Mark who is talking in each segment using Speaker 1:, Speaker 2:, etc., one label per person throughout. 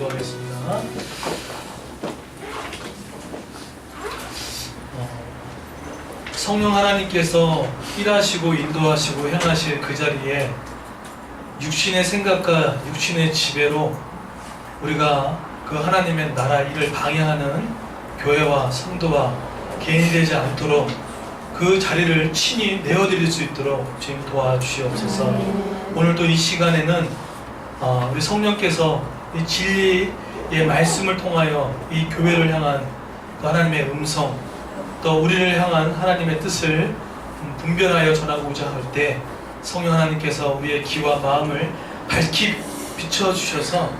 Speaker 1: 기도하겠습니다. 성령 하나님께서 일하시고 인도하시고 행하실 그 자리에 육신의 생각과 육신의 지배로 우리가 그 하나님의 나라 일을 방해하는 교회와 성도와 개인이 되지 않도록 그 자리를 친히 내어드릴 수 있도록 주님 도와주시옵소서. 오늘 또 이 시간에는 우리 성령께서 이 진리의 말씀을 통하여 이 교회를 향한 그 하나님의 음성, 또 우리를 향한 하나님의 뜻을 분별하여 전하고자 할 때 성령 하나님께서 우리의 귀와 마음을 밝히 비춰주셔서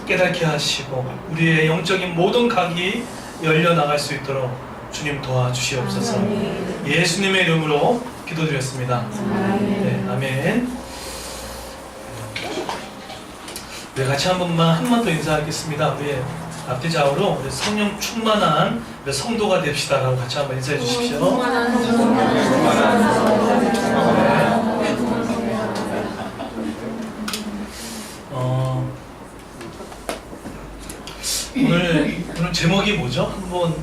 Speaker 1: 깨닫게 하시고 우리의 영적인 모든 각이 열려나갈 수 있도록 주님 도와주시옵소서. 예수님의 이름으로 기도드렸습니다. 네, 아멘. 네, 같이 한 번 더 인사하겠습니다. 우리 앞뒤 좌우로 우리 성령 충만한 우리 성도가 됩시다 라고 같이 한번 인사해 주십시오. 오늘 제목이 뭐죠? 한번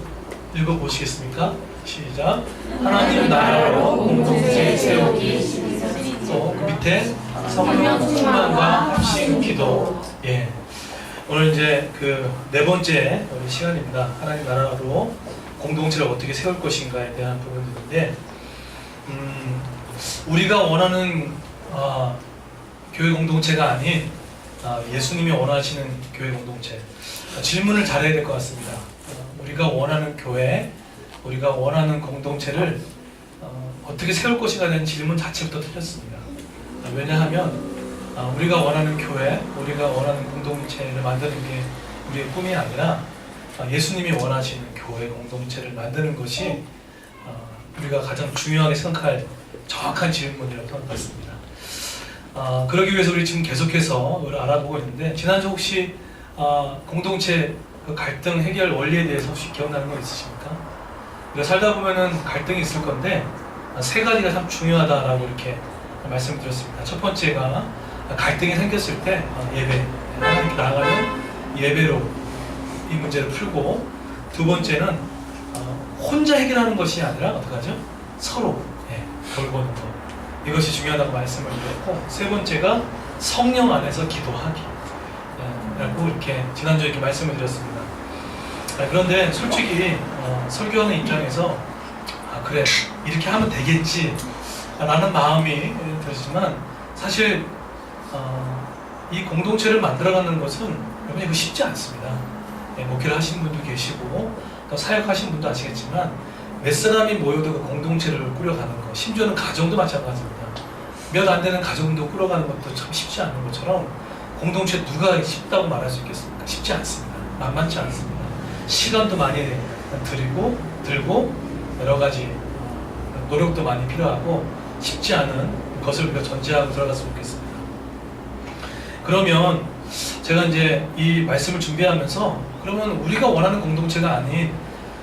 Speaker 1: 읽어보시겠습니까? 시작. 하나님 나라로 공동체 세우기. 또 그 밑에 성령 충만과 합심 기도. 예. 오늘 이제 그 네 번째 우리 시간입니다. 하나님 나라로 공동체를 어떻게 세울 것인가에 대한 부분들인데, 우리가 원하는 교회 공동체가 아닌 예수님이 원하시는 교회 공동체. 질문을 잘해야 될 것 같습니다. 우리가 원하는 교회, 우리가 원하는 공동체를 어떻게 세울 것인가에 대한 질문 자체부터 틀렸습니다. 왜냐하면 우리가 원하는 교회, 우리가 원하는 공동체를 만드는 게 우리의 꿈이 아니라 예수님이 원하시는 교회 공동체를 만드는 것이 우리가 가장 중요하게 생각할 정확한 질문이라고 생각했습니다. 그러기 위해서 우리 지금 계속해서 이걸 알아보고 있는데, 지난주 혹시 공동체 그 갈등 해결 원리에 대해서 혹시 기억나는 거 있으십니까? 우리가 살다 보면은 갈등이 있을 건데 세 가지가 참 중요하다라고 이렇게 말씀드렸습니다. 첫 번째가 갈등이 생겼을 때 예배, 하나님께 나아가는 예배로 이 문제를 풀고, 두 번째는 혼자 해결하는 것이 아니라 어떡하죠? 서로 돌보는 것, 이것이 중요하다고 말씀을 드렸고, 세 번째가 성령 안에서 기도하기 라고 이렇게 지난주에 이렇게 말씀을 드렸습니다. 그런데 솔직히 설교하는 입장에서 그래 이렇게 하면 되겠지 라는 마음이 들지만, 사실 이 공동체를 만들어가는 것은 여러분 이거 쉽지 않습니다. 목회를 하신 분도 계시고 또 사역하신 분도 아시겠지만, 몇 사람이 모여도 그 공동체를 꾸려가는 것, 심지어는 가정도 마찬가지입니다. 몇 안 되는 가정도 꾸려가는 것도 참 쉽지 않은 것처럼 공동체 누가 쉽다고 말할 수 있겠습니까? 쉽지 않습니다. 만만치 않습니다. 시간도 많이 들고 여러 가지 노력도 많이 필요하고 쉽지 않은 것을 우리가 전제하고 들어갔으면 좋겠습니다. 그러면 제가 이제 이 말씀을 준비하면서, 그러면 우리가 원하는 공동체가 아닌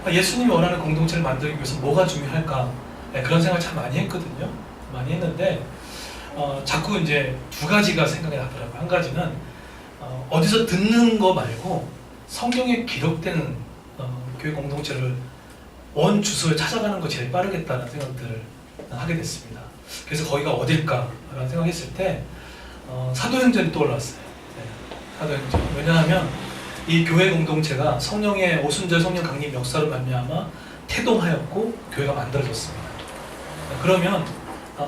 Speaker 1: 예수님이 원하는 공동체를 만들기 위해서 뭐가 중요할까? 그런 생각을 참 많이 했거든요. 많이 했는데 자꾸 이제 두 가지가 생각이 나더라고요. 한 가지는 어디서 듣는 거 말고 성경에 기록된 교회 공동체를 원 주소에 찾아가는 거 제일 빠르겠다는 생각들을 하게 됐습니다. 그래서 거기가 어딜까라는 생각했을 때 사도행전이 떠올랐어요. 사도행전. 왜냐하면 이 교회 공동체가 성령의 오순절 성령 강림 역사로 말미암아 태동하였고 교회가 만들어졌습니다. 그러면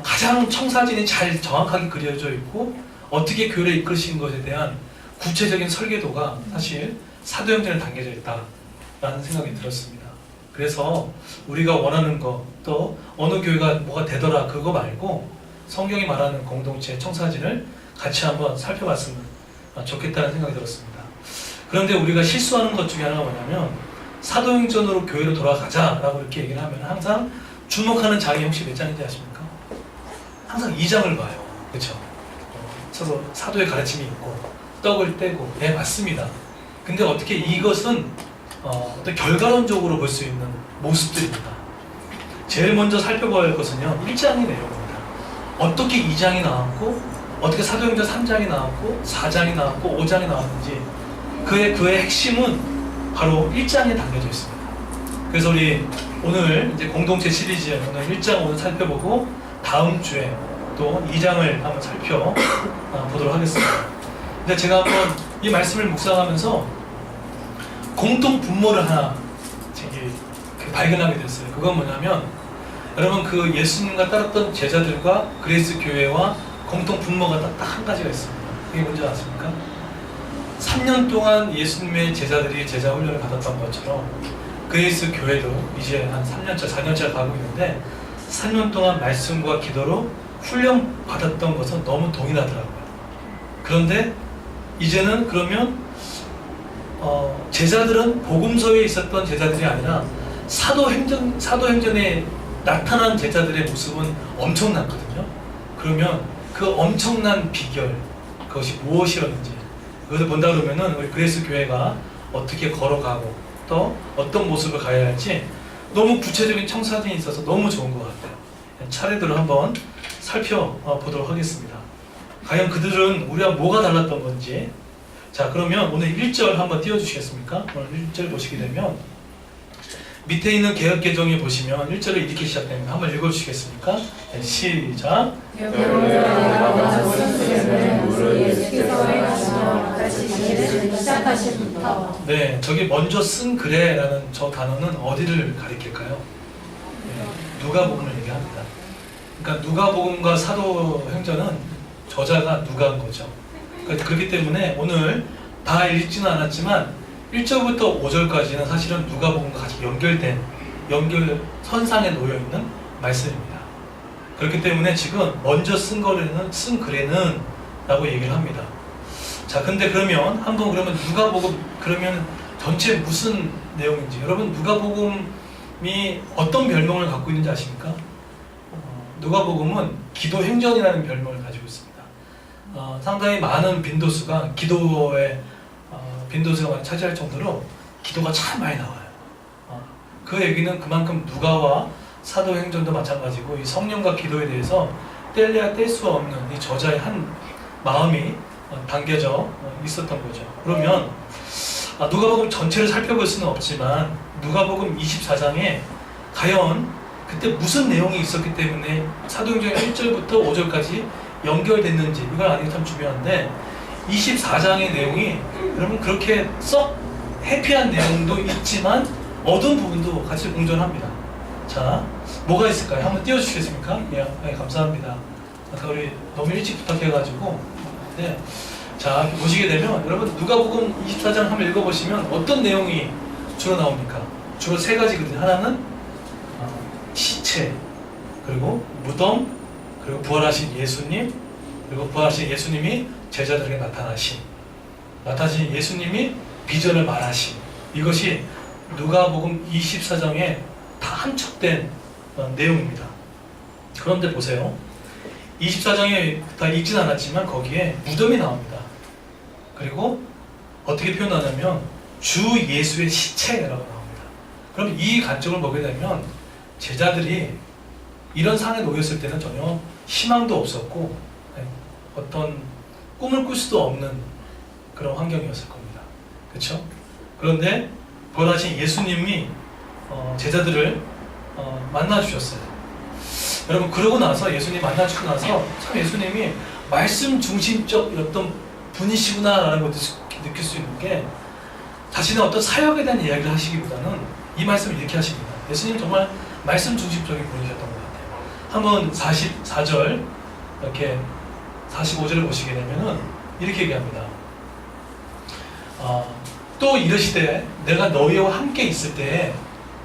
Speaker 1: 가장 청사진이 잘 정확하게 그려져 있고 어떻게 교회를 이끌신 것에 대한 구체적인 설계도가 사실 사도행전에 담겨져 있다라는 생각이 들었습니다. 그래서 우리가 원하는 것, 또 어느 교회가 뭐가 되더라 그거 말고 성경이 말하는 공동체 청사진을 같이 한번 살펴봤으면 좋겠다는 생각이 들었습니다. 그런데 우리가 실수하는 것 중에 하나가 뭐냐면, 사도행전으로 교회로 돌아가자라고 이렇게 얘기를 하면 항상 주목하는 장이 혹시 몇 장인지 아십니까? 항상 2장을 봐요. 그렇죠? 서로 사도의 가르침이 있고 떡을 떼고, 네 맞습니다. 근데 어떻게 이것은 어떤 결과론적으로 볼 수 있는 모습들입니다. 제일 먼저 살펴봐야 할 것은요, 1장의 내용입니다. 어떻게 2장이 나왔고, 어떻게 사도행전 3장이 나왔고, 4장이 나왔고, 5장이 나왔는지 그의 핵심은 바로 1장에 담겨져 있습니다. 그래서 우리 오늘 이제 공동체 시리즈 오늘 1장 오늘 살펴보고 다음 주에 또 2장을 한번 살펴보도록 하겠습니다. 근데 제가 한번 이 말씀을 묵상하면서 공통 분모를 하나 발견하게 됐어요. 그건 뭐냐면 여러분 그 예수님과 따랐던 제자들과 그레이스 교회와 공통 분모가 딱 한 가지가 있습니다. 그게 뭔지 아십니까? 3년 동안 예수님의 제자들이 제자 훈련을 받았던 것처럼 그레이스 교회도 이제 한 3년차, 4년차 가고 있는데 3년 동안 말씀과 기도로 훈련 받았던 것은 너무 동일하더라고요. 그런데 이제는 그러면 제자들은 복음서에 있었던 제자들이 아니라 사도행전에 나타난 제자들의 모습은 엄청났거든요. 그러면 그 엄청난 비결, 그것이 무엇이었는지 그것을 본다 그러면은 우리 그레이스 교회가 어떻게 걸어가고 또 어떤 모습을 가야 할지 너무 구체적인 청사진이 있어서 너무 좋은 것 같아요. 차례대로 한번 살펴보도록 하겠습니다. 과연 그들은 우리와 뭐가 달랐던 건지. 자, 그러면 오늘 1절 한번 띄워주시겠습니까? 오늘 1절 보시게 되면 밑에 있는 개역개정에 보시면 1절을 이렇게 시작됩니다. 한번 읽어주시겠습니까? 네, 시작. 네, 저기 먼저 쓴 글에라는 저 단어는 어디를 가리킬까요? 네, 누가복음을 얘기합니다. 그러니까 누가복음과 사도행전은 저자가 누가인 거죠. 그렇기 때문에 오늘 다 읽지는 않았지만 1절부터 5절까지는 사실은 누가복음과 같이 연결선상에 놓여있는 말씀입니다. 그렇기 때문에 지금 먼저 쓴 글에는 라고 얘기를 합니다. 자, 근데 그러면 한번 그러면 누가복음 그러면 전체 무슨 내용인지 여러분 누가복음이 어떤 별명을 갖고 있는지 아십니까? 누가복음은 기도행전이라는 별명을 가지고 있습니다. 상당히 많은 빈도수가 빈도수가 차지할 정도로 기도가 참 많이 나와요. 그 얘기는 그만큼 누가와 사도행전도 마찬가지고 이 성령과 기도에 대해서 뗄래야 뗄 수 없는 이 저자의 한 마음이 담겨져 있었던 거죠. 그러면 누가복음 전체를 살펴볼 수는 없지만 누가복음 24장에 과연 그때 무슨 내용이 있었기 때문에 사도행전 1절부터 5절까지 연결됐는지 이걸 아는 게 참 중요한데 24장의 내용이 여러분 그렇게 썩 해피한 내용도 있지만 어두운 부분도 같이 공존합니다. 자, 뭐가 있을까요? 한번 띄워주시겠습니까? 예, 감사합니다. 아까 우리 너무 일찍 부탁해가지고 네. 자, 보시게 되면 여러분 누가복음 24장 한번 읽어보시면 어떤 내용이 주로 나옵니까? 주로 세 가지거든요. 하나는 시체, 그리고 무덤, 그리고 부활하신 예수님, 그리고 부활하신 예수님이 제자들에게 나타나신 예수님이 비전을 말하신 이것이 누가복음 24장에 다 함축된 내용입니다. 그런데 보세요. 24장에 다 읽진 않았지만 거기에 무덤이 나옵니다. 그리고 어떻게 표현하냐면 주 예수의 시체라고 나옵니다. 그럼 이 관점을 보게 되면 제자들이 이런 상황에 놓였을 때는 전혀 희망도 없었고 어떤 꿈을 꿀 수도 없는 그런 환경이었을 겁니다. 그렇죠? 그런데 부활하신 예수님이 제자들을 만나주셨어요. 여러분 그러고 나서 예수님 만나주고 나서 참 예수님이 말씀 중심적 어떤 분이시구나 라는 것도 느낄 수 있는 게 자신의 어떤 사역에 대한 이야기를 하시기보다는 이 말씀을 이렇게 하십니다. 예수님 정말 말씀 중심적인 분이셨던 것 같아요. 한번 44절 이렇게 45절을 보시게 되면은 이렇게 얘기합니다. 또 이르시되 내가 너희와 함께 있을 때에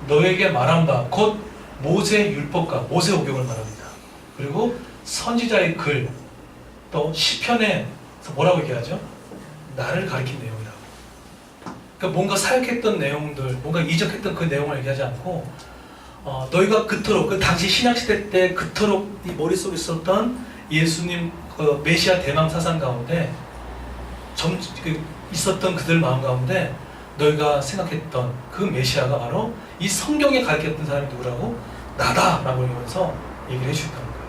Speaker 1: 너에게 말한 바 곧 모세 율법과 모세 오경을 말합니다. 그리고 선지자의 글, 또 시편에 뭐라고 얘기하죠? 나를 가리킨 내용이라고. 그러니까 뭔가 사역했던 내용들, 뭔가 이적했던 그 내용을 얘기하지 않고 너희가 그토록 그 당시 신약시대 때 그토록 이 머릿속에 있었던 예수님 그 메시아 대망 사상 가운데 있었던 그들 마음 가운데 너희가 생각했던 그 메시아가 바로 이 성경에 가르쳤던 사람이 누구라고? 나다라고 하면서 얘기를 해주셨다는 거예요.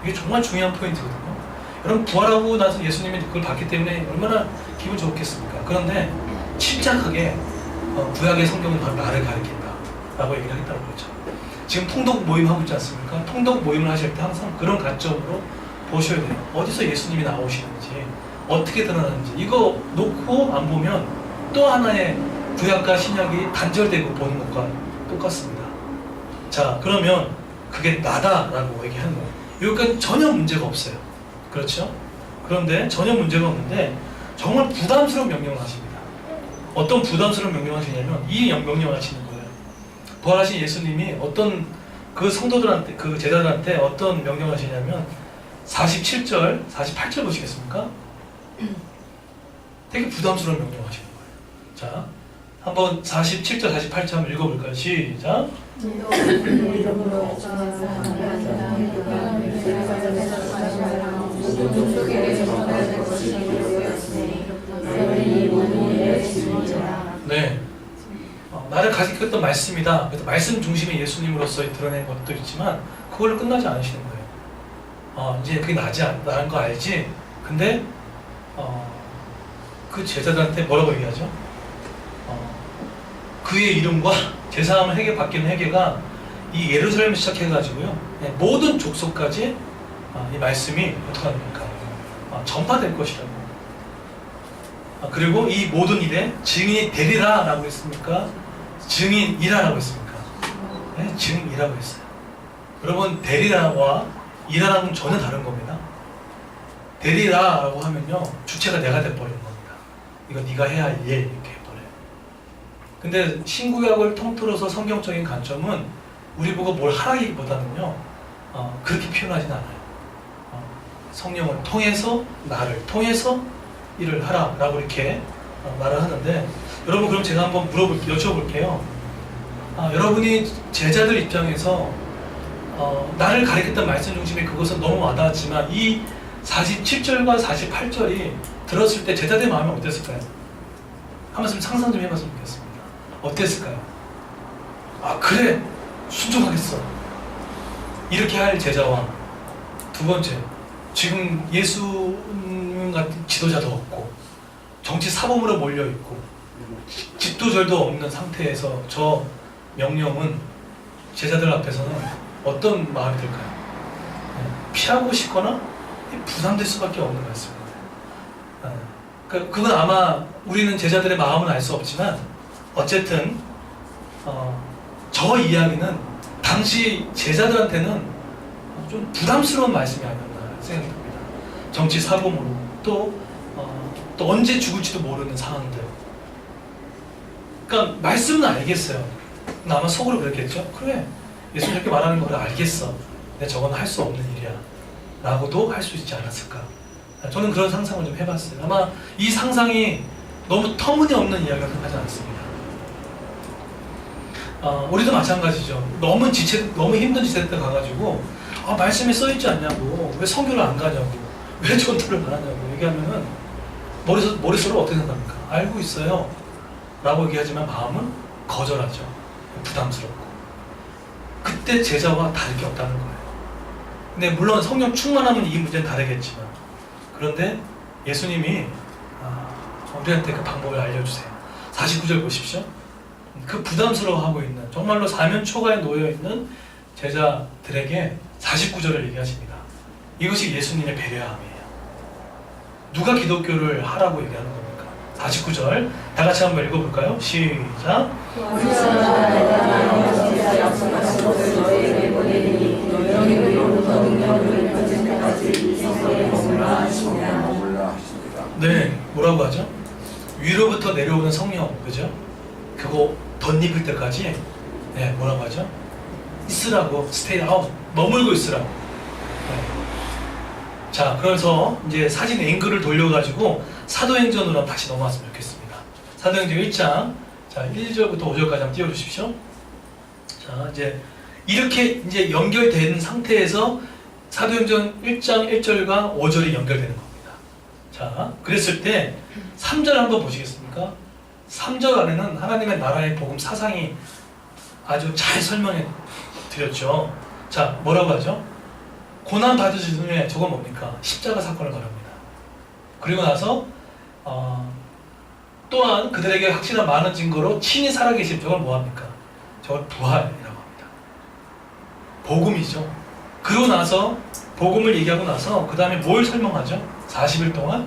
Speaker 1: 이게 정말 중요한 포인트거든요. 여러분 부활하고 나서 예수님이 그걸 봤기 때문에 얼마나 기분 좋겠습니까? 그런데 침착하게 구약의 성경은 바로 나를 가리킨다 라고 얘기를 하겠다고 그러죠. 지금 통독 모임 하고 있지 않습니까? 통독 모임을 하실 때 항상 그런 관점으로 보셔야 돼요. 어디서 예수님이 나오시는지, 어떻게 드러나는지. 이거 놓고 안 보면 또 하나의 구약과 신약이 단절되고 보는 것과 똑같습니다. 자, 그러면 그게 나다라고 얘기하는 거예요. 여기까지 전혀 문제가 없어요. 그렇죠? 그런데 전혀 문제가 없는데 정말 부담스러운 명령을 하십니다. 어떤 부담스러운 명령을 하시냐면 이 명령을 하시는 거예요. 부활하신 예수님이 어떤 그 성도들한테, 그 제자들한테 어떤 명령을 하시냐면 47절, 48절 보시겠습니까? 되게 부담스러운 명령을 하시는 거예요. 자, 한번 47절, 48절 한번 읽어볼까요? 시작! 네. 나를 가리켰던 말씀이다. 그래서 말씀 중심의 예수님으로서 드러낸 것도 있지만 그걸로 끝나지 않으시는 거예요. 이제 그게 나는 거 알지? 근데 그 제자들한테 뭐라고 얘기하죠? 그의 이름과 제사함을 회개 받기는 회개가 이 예루살렘을 시작해가지고요, 모든 족속까지 이 말씀이 어떻게 합니까? 전파될 것이라고. 그리고 이 모든 일에 증인이 되리라 라고 했습니까? 증인이라고 했습니까? 네, 증인이라고 했어요. 여러분, 되리라와 이라는 건 전혀 다른 겁니다. 되리라라고 하면요, 주체가 내가 돼버리는 겁니다. 이거 네가 해야 할 일 이렇게 해버려요. 근데 신구약을 통틀어서 성경적인 관점은 우리 보고 뭘 하라기보다는요, 그렇게 표현하진 않아요. 성령을 통해서 나를 통해서 일을 하라 라고 이렇게 말을 하는데, 여러분, 그럼 제가 한번 여쭤볼게요. 여러분이 제자들 입장에서 나를 가리켰던 말씀 중심에 그것은 너무 와닿았지만 이 47절과 48절이 들었을 때 제자들의 마음이 어땠을까요? 한 말씀 상상 좀 해봤으면 좋겠습니다. 어땠을까요? 그래, 순종하겠어, 이렇게 할 제자와, 두 번째, 지금 예수님 같은 지도자도 없고 정치 사범으로 몰려있고 집도절도 없는 상태에서 저 명령은 제자들 앞에서는 어떤 마음이 들까요? 피하고 싶거나 부담될 수밖에 없는 것 같습니다. 그건 아마 우리는 제자들의 마음은 알 수 없지만 어쨌든 저 이야기는 당시 제자들한테는 좀 부담스러운 말씀이 아니었나 생각이 듭니다. 정치 사범으로 또 언제 죽을지도 모르는 상황들. 그러니까 말씀은 알겠어요. 아마 속으로 그랬겠죠. 그래, 예수님 이렇게 말하는 걸 알겠어. 근데 저건 할 수 없는 일이야 라고도 할 수 있지 않았을까. 저는 그런 상상을 좀 해봤어요. 아마 이 상상이 너무 터무니없는 이야기라고 생각하지 않습니다. 우리도 마찬가지죠. 너무 힘든 지체 때 가가지고 말씀에 써있지 않냐고, 왜 선교를 안 가냐고, 왜 전도를 안 하냐고 얘기하면은 머릿속으로 어떻게 생각합니까? 알고 있어요 라고 얘기하지만 마음은 거절하죠. 부담스럽고. 그때 제자와 다를 게 없다는 거예요. 근데 물론 성령 충만하면 이 문제는 다르겠지만, 그런데 예수님이 우리한테 그 방법을 알려주세요. 49절 보십시오. 그 부담스러워하고 있는, 정말로 사면 초가에 놓여있는 제자들에게 49절을 얘기하십니다. 이것이 예수님의 배려함이에요. 누가 기독교를 하라고 얘기하는 겁니까? 49절 다 같이 한번 읽어볼까요? 시작! 네, 뭐라고 하죠? 위로부터 내려오는 성령, 그죠? 그거 덧입을 때까지, 네, 뭐라고 하죠? 있으라고, stay out, 머물고 있으라고. 네. 자, 그래서 이제 사진 앵글을 돌려가지고 사도행전으로 다시 넘어왔으면 좋겠습니다. 사도행전 1장, 자, 1절부터 5절까지 한번 띄워주십시오. 자, 이렇게 이제 연결된 상태에서 사도행전 1장 1절과 5절이 연결되는 겁니다. 자, 그랬을 때 3절 한번 보시겠습니까? 3절 안에는 하나님의 나라의 복음 사상이 아주 잘 설명해 드렸죠. 자, 뭐라고 하죠? 고난 받으신 후에 저건 뭡니까? 십자가 사건을 말합니다. 그리고 나서 또한 그들에게 확실한 많은 증거로 친히 살아계심, 저걸 뭐합니까? 저걸 부활이라고 합니다. 복음이죠. 그러고 나서 복음을 얘기하고 나서 그 다음에 뭘 설명하죠? 40일 동안?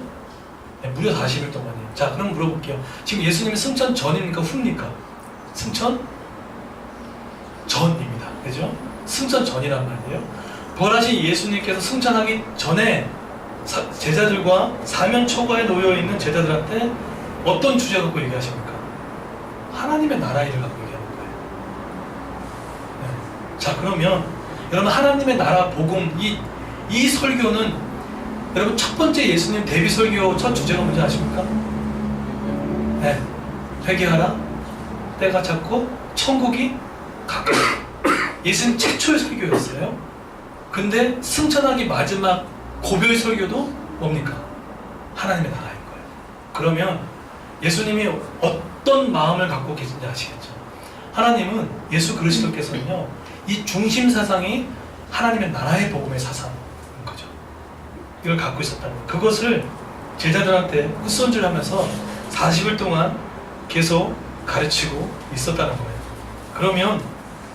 Speaker 1: 네, 무려 40일 동안이에요. 자, 그럼 물어볼게요. 지금 예수님이 승천 전입니까? 후입니까? 승천 전입니다. 그죠? 승천 전이란 말이에요. 부활하신 예수님께서 승천하기 전에 제자들과 사면 초과에 놓여있는 제자들한테 어떤 주제 갖고 얘기하십니까? 하나님의 나라 일을 갖고 얘기하는 거예요. 네. 자, 그러면 여러분, 하나님의 나라 복음, 이 설교는 여러분 첫 번째 예수님 데뷔 설교 첫 주제가 뭔지 아십니까? 네. 회개하라, 때가 찼고 천국이 가까이. 예수님 최초의 설교였어요. 근데 승천하기 마지막 고별 설교도 뭡니까? 하나님의 나라인 거예요. 그러면 예수님이 어떤 마음을 갖고 계신지 아시겠죠? 하나님은, 예수 그리스도께서는요, 이 중심 사상이 하나님의 나라의 복음의 사상인 거죠. 이걸 갖고 있었다는 거예요. 그것을 제자들한테 헛손질하면서 40일 동안 계속 가르치고 있었다는 거예요. 그러면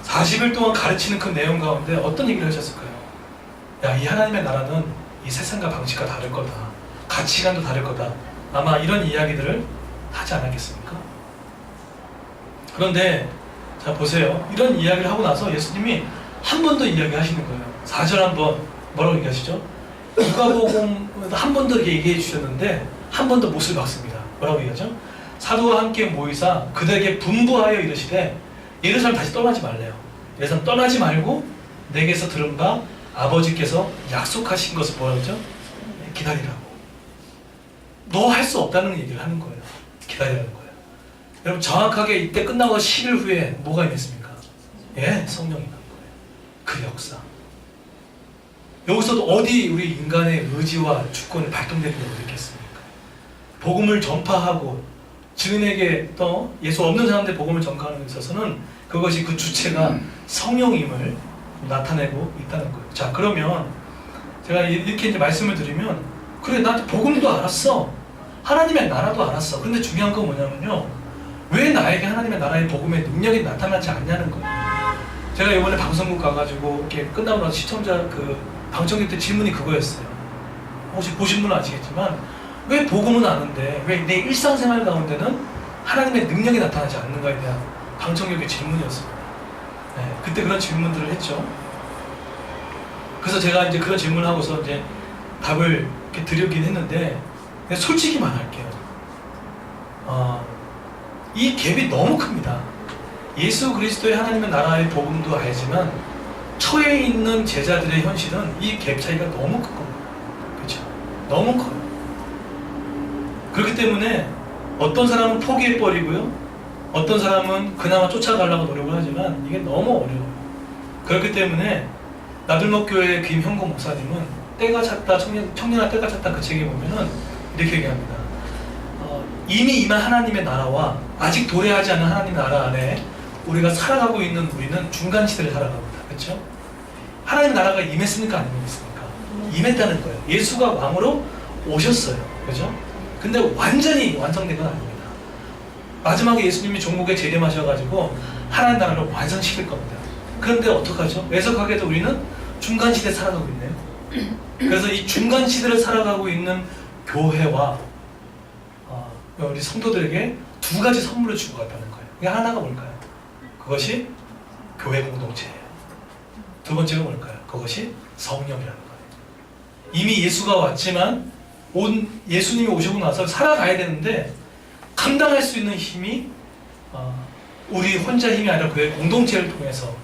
Speaker 1: 40일 동안 가르치는 그 내용 가운데 어떤 얘기를 하셨을까요? 야, 이 하나님의 나라는 이 세상과 방식과 다를 거다. 가치관도 다를 거다. 아마 이런 이야기들을 하지 않았겠습니까? 그런데 자, 보세요. 이런 이야기를 하고 나서 예수님이 한 번 더 이야기하시는 거예요. 4절 한번 뭐라고 얘기하시죠? 누가복음 한 번 더 얘기해 주셨는데 한 번 더 못을 박습니다. 뭐라고 얘기하죠? 사도와 함께 모이사 그들에게 분부하여 이르시되 예루살렘 다시 떠나지 말래요. 예루살렘 떠나지 말고 내게서 들은 바 아버지께서 약속하신 것을 뭐라고 하죠? 기다리라고. 너 할 수 없다는 얘기를 하는 거예요. 기다리라는 거예요. 여러분, 정확하게 이때 끝나고 10일 후에 뭐가 임했습니까? 예, 성령이 난 거예요. 그 역사. 여기서도 어디 우리 인간의 의지와 주권이 발동되는 게 어디 있겠습니까? 복음을 전파하고 증인에게 또 예수 없는 사람들 복음을 전가하는 데 있어서는 그것이 그 주체가 성령임을 나타내고 있다는 거예요. 자, 그러면 제가 이렇게 이제 말씀을 드리면, 그래, 나한테 복음도 알았어, 하나님의 나라도 알았어. 근데 중요한 건 뭐냐면요, 왜 나에게 하나님의 나라의 복음의 능력이 나타나지 않냐는 거예요. 제가 이번에 방송국 가가지고 이렇게 끝나고 나서 시청자 방청객 때 질문이 그거였어요. 혹시 보신 분은 아시겠지만, 왜 복음은 아는데 왜 내 일상생활 가운데는 하나님의 능력이 나타나지 않는가에 대한 방청객의 질문이었습니다. 네, 그때 그런 질문들을 했죠. 그래서 제가 이제 그런 질문을 하고서 이제 답을 이렇게 드리긴 했는데, 솔직히 말할게요. 이 갭이 너무 큽니다. 예수 그리스도의 하나님의 나라의 복음도 알지만 처해 있는 제자들의 현실은 이 갭 차이가 너무 큰 겁니다. 그렇죠? 너무 커요. 그렇기 때문에 어떤 사람은 포기해버리고요, 어떤 사람은 그나마 쫓아가려고 노력을 하지만 이게 너무 어려워요. 그렇기 때문에 나들목교회 김형곤 목사님은 때가 찼다, 청년아 때가 찼다, 그 책에 보면은 이렇게 얘기합니다. 이미 임한 하나님의 나라와 아직 도래하지 않은 하나님의 나라 안에 우리가 살아가고 있는 우리는 중간 시대를 살아갑니다. 그렇죠? 하나님의 나라가 임했습니까? 안 임했습니까? 임했다는 거예요. 예수가 왕으로 오셨어요. 그렇죠? 근데 완전히 완성된 건 아닙니다. 마지막에 예수님이 종국에 재림하셔가지고 하나님 나라를 완성시킬 겁니다. 그런데 어떡하죠? 애석하게도 우리는 중간 시대에 살아가고 있네요. 그래서 이 중간 시대를 살아가고 있는 교회와 우리 성도들에게 두 가지 선물을 주고 갔다는 거예요. 이게 하나가 뭘까요? 그것이 교회 공동체예요. 두 번째가 뭘까요? 그것이 성령이라는 거예요. 이미 예수가 왔지만 예수님이 오시고 나서 살아가야 되는데 감당할 수 있는 힘이 우리 혼자 힘이 아니라 교회 공동체를 통해서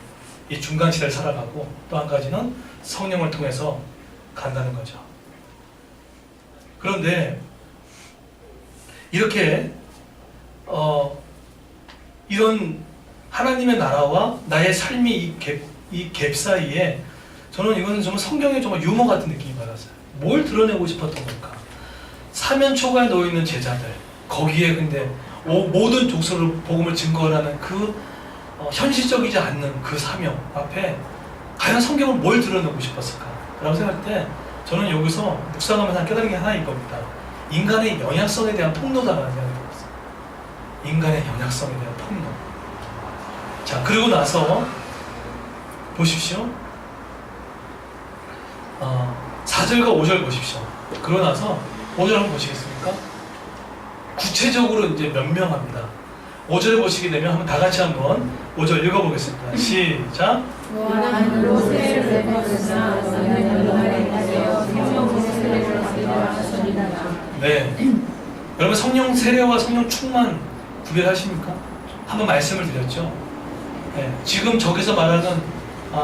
Speaker 1: 이 중간 시대를 살아가고, 또 한 가지는 성령을 통해서 간다는 거죠. 그런데 이렇게 이런 하나님의 나라와 나의 삶이 이 갭 사이에, 저는 이거는 정말 성경의 정말 유머 같은 느낌이 받았어요. 뭘 드러내고 싶었던 걸까? 사면 초과에 놓여 있는 제자들, 거기에 근데 모든 족속으로 복음을 증거하라는 그 현실적이지 않는 그 사명 앞에 과연 성경은 뭘 드러내고 싶었을까? 라고 생각할 때 저는 여기서 묵상하면서 깨달은 게 하나인 겁니다. 인간의 영향성에 대한 통로다라는 생각이 들었어요. 인간의 연약성에 대한 폭로. 자, 그리고 나서 보십시오. 4절과 5절 보십시오. 그러고 나서 5절 한번 보시겠습니까? 구체적으로 이제 명명합니다. 5절을 보시게 되면 한번 다 같이 한번 5절 읽어보겠습니다. 시작. 네. 여러분 성령 세례와 성령 충만 구별하십니까? 한번 말씀을 드렸죠. 네. 지금 저기서 말하는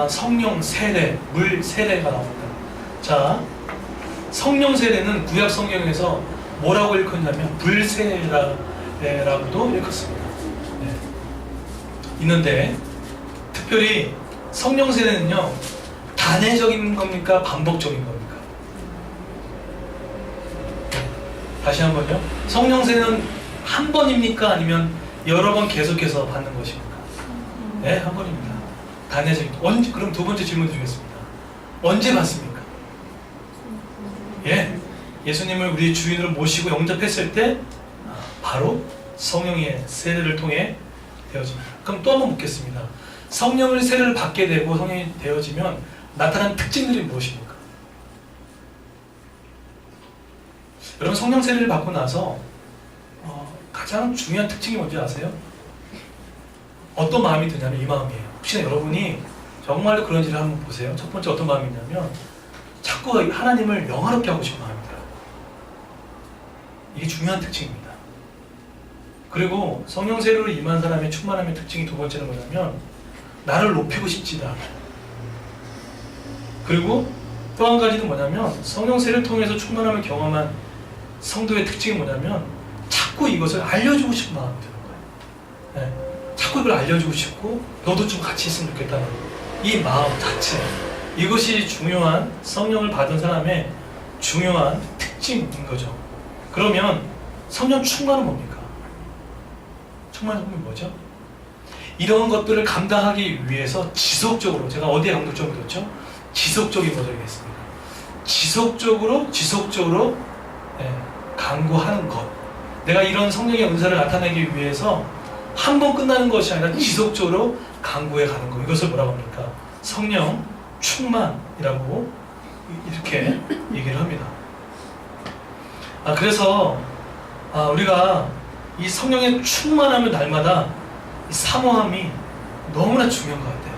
Speaker 1: 성령 세례, 물 세례가 나옵니다. 자, 성령 세례는 구약 성경에서 뭐라고 읽었냐면 불세례라고도 읽었습니다. 네. 있는데 특별히 성령 세례는요 단회적인 겁니까? 반복적인 겁니까? 다시 한번요. 성령 세례는 한 번입니까? 아니면 여러 번 계속해서 받는 것입니까? 네, 한 번입니다. 단회적인. 언제? 그럼 두 번째 질문 드리겠습니다. 언제 받습니까? 예, 예수님을 우리 주인으로 모시고 영접했을 때 바로 성령의 세례를 통해 되어집니다. 그럼 또 한번 묻겠습니다. 성령을 세례를 받게 되고 성령이 되어지면 나타나는 특징들이 무엇입니까? 여러분 성령 세례를 받고 나서 가장 중요한 특징이 뭔지 아세요? 어떤 마음이 드냐면 이 마음이에요. 혹시나 여러분이 정말로 그런지를 한번 보세요. 첫 번째 어떤 마음이 있냐면 자꾸 하나님을 영화롭게 하고 싶은 마음이 들어요. 이게 중요한 특징입니다. 그리고 성령 세례로 임한 사람의 충만함의 특징이 두 번째는 뭐냐면 나를 높이고 싶지도 않아요. 그리고 또 한 가지는 뭐냐면 성령 세례를 통해서 충만함을 경험한 성도의 특징이 뭐냐면 자꾸 이것을 알려주고 싶은 마음이 드는 거예요. 네. 자꾸 이걸 알려주고 싶고 너도 좀 같이 있으면 좋겠다는 이 마음 자체, 이것이 중요한 성령을 받은 사람의 중요한 특징인 거죠. 그러면 성령 충만은 뭡니까? 충만은 뭐죠? 이런 것들을 감당하기 위해서 지속적으로, 제가 어디에 강조점을 뒀죠? 지속적인 거절이겠습니다. 지속적으로 간구하는 것. 내가 이런 성령의 은사를 나타내기 위해서 한 번 끝나는 것이 아니라 지속적으로 간구해 가는 것. 이것을 뭐라고 합니까? 성령 충만이라고 이렇게 얘기를 합니다. 그래서 우리가 이 성령의 충만함을 날마다 이 사모함이 너무나 중요한 것 같아요.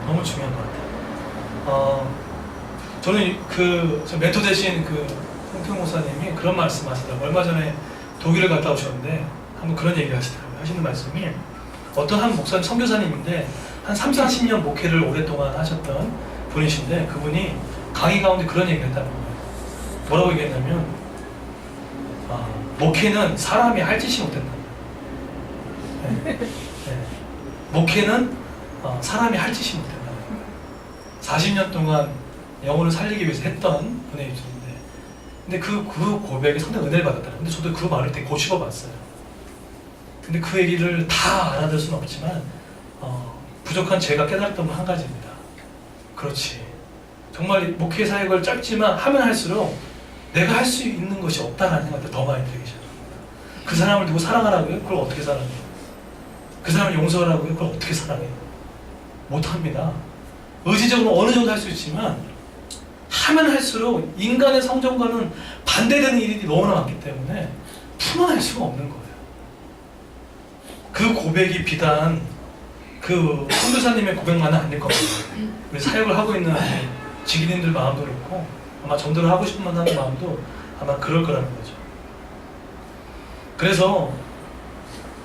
Speaker 1: 너무 중요한 것 같아요. 저는 저 멘토 되신 홍태웅 목사님이 그런 말씀 하시더라고요. 얼마 전에 독일을 갔다 오셨는데 한번 그런 얘기 하시더라고요. 하시는 말씀이 어떤 한 목사님, 선교사님인데 한 30-40년 목회를 오랫동안 하셨던 분이신데 그분이 강의 가운데 그런 얘기를 했다는 거예요. 뭐라고 얘기했냐면 목회는 사람이 할 짓이 못된다. 네. 목회는 사람이 할 짓이 못된다. 40년 동안 영혼을 살리기 위해서 했던 분의 입술인데 근데 그 고백에 상당히 은혜를 받았더라고요. 근데 저도 그 말을 되게 고집어 봤어요. 근데 그 얘기를 다 알아들 수는 없지만 부족한 제가 깨달았던 건 한 가지입니다. 그렇지. 정말 목회 사역을 짧지만 하면 할수록 내가 할 수 있는 것이 없다는 생각이 더 많이 들기 시작합니다. 그 사람을 누구 사랑하라고요? 그걸 어떻게 사랑해요? 그 사람을 용서하라고요? 그걸 어떻게 사랑해요? 못합니다. 의지적으로 어느 정도 할 수 있지만 하면 할수록 인간의 성정과는 반대되는 일이 너무나 많기 때문에 풀어낼 수가 없는 거예요. 그 고백이 비단 그 선교사님의 고백만은 아닐 겁니다. 우리 사역을 하고 있는 직인님들 마음도 그렇고 아마 전도를 하고 싶은 하는 마음도 아마 그럴 거라는 거죠. 그래서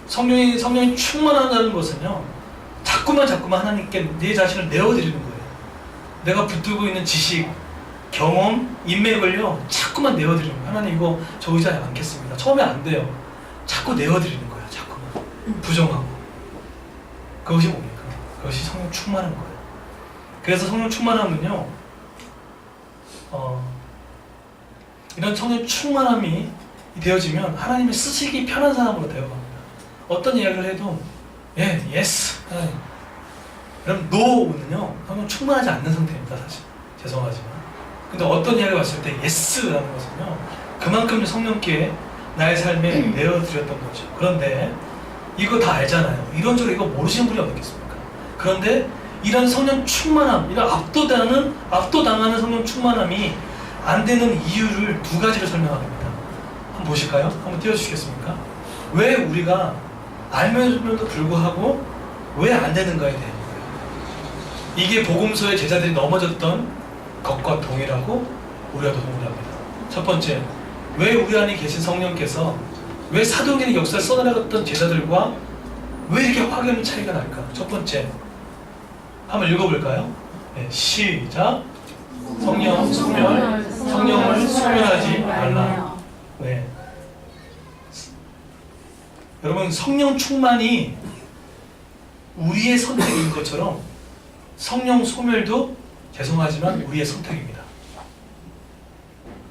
Speaker 1: 성령이 충만하다는 것은요 자꾸만 하나님께 내 자신을 내어드리는 거예요. 내가 붙들고 있는 지식, 경험, 인맥을요 자꾸만 내어드리는 거예요. 하나님 이거 저 의자에 앉겠습니다. 처음에 안 돼요. 자꾸 내어드리는 거예요. 자꾸만 부정하고. 그것이 뭡니까? 그것이 성령 충만한 거예요. 그래서 성령 충만함은요 이런 성령 충만함이 되어지면 하나님이 쓰시기 편한 사람으로 되어갑니다. 어떤 이야기를 해도 예스 그럼 노는요 성령 충만하지 않는 상태입니다. 사실 죄송하지만 근데 어떤 이야기를 봤을 때 예스라는 것은요 그만큼 성령께 나의 삶에 내어드렸던 거죠. 그런데 이거 다 알잖아요. 이론적으로 이거 모르시는 분이 어디 있겠습니까? 그런데 이런 성령 충만함, 이런 압도당하는 성령 충만함이 안 되는 이유를 두 가지로 설명합니다. 한번 보실까요? 한번 띄워주시겠습니까? 왜 우리가 알면서도 불구하고 왜 안 되는가에 대한 거예요. 이게 복음서의 제자들이 넘어졌던 것과 동일하고 우리와도 동일합니다. 첫 번째, 왜 우리 안에 계신 성령께서 왜 사도행전의 역사를 써나갔던 제자들과 왜 이렇게 확연한 차이가 날까? 첫 번째, 한번 읽어볼까요? 네, 시작. 성령을 소멸하지 말라. 네. 여러분, 성령 충만이 우리의 선택인 것처럼 성령 소멸도 죄송하지만 우리의 선택입니다.